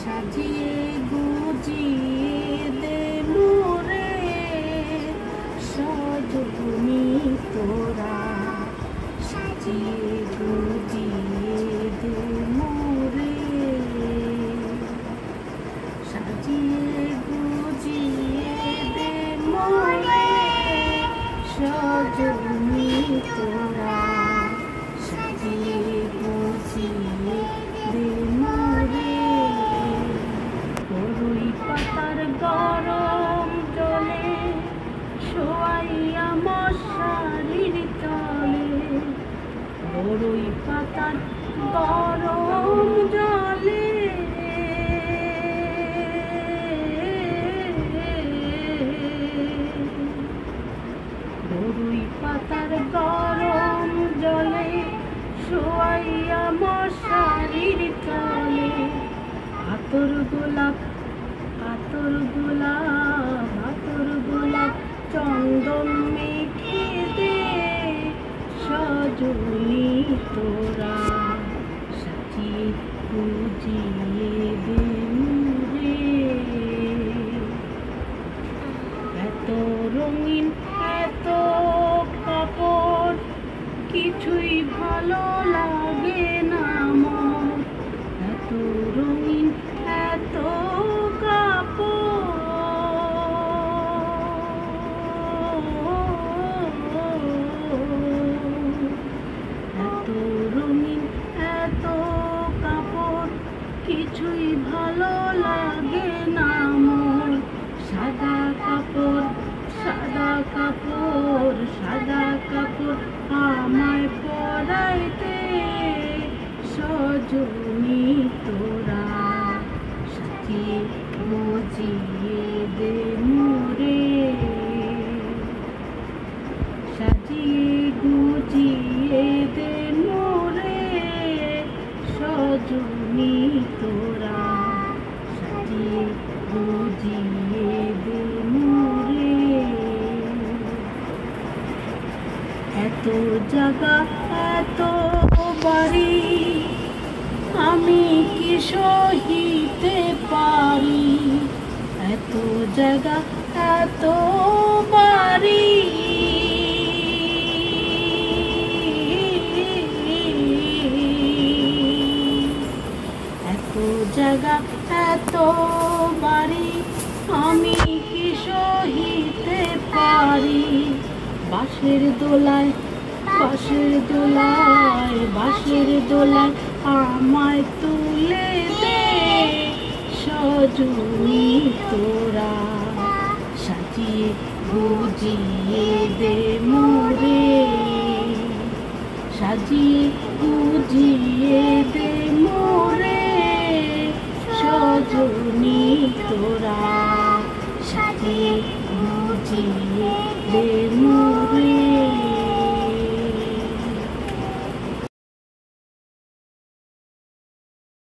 সাজিয়ে গুজিয়ে দে মোরে সজনী তোরা, সাজিয়ে গুজিয়ে দে মোরে, সাজিয়ে গুজিয়ে দে মোরে সজনী তোরা, সাজিয়ে গুজিয়ে দে মোরে। বরই পাতার গরম জলে শোয়াইয়া মশারির তলে, বরই পাতার গরম জলে বরই পাতার গরম জলে শোয়াইয়া মশারির তলে, আতর গোলাপ আতর গোলাপ আতর গোলাপ চন্দন মেখে দে সজনী তোরা, সাজিয়ে গুজিয়ে দে মোরে। এত রঙিন এত কাপড় কিছুই ভালো লাগে না মোর, এত রঙিন এত কাপড়, এত রঙিন এত কাপড় কিছুই ভালো লাগে না মোর। সাদা কাপড় সাদা কাপড় সাদা কাপড় আমায় পরাইতে সজনী তোরা, সাজিয়ে গুজিয়ে দে মোরে, সাজিয়ে গুজিয়ে দে মোরে সজনী তোরা, সাজিয়ে গুজিয়ে দে মোরে। এত জায়গা এত বাড়ি আমি কি সহিতে পারি, এত জায়গা এত বাড়ি এত জায়গা এত বাড়ি আমি কি সহিতে পারি। বাঁশের দোলায় বাঁশের দোলায় বাঁশের দোলায় আমায় তুলে দে সজনী তোরা, সাজিয়ে গুজিয়ে দে মোরে, সাজিয়ে গুজিয়ে দে মোরে সজনী তোরা, সাজিয়ে গুজিয়ে দে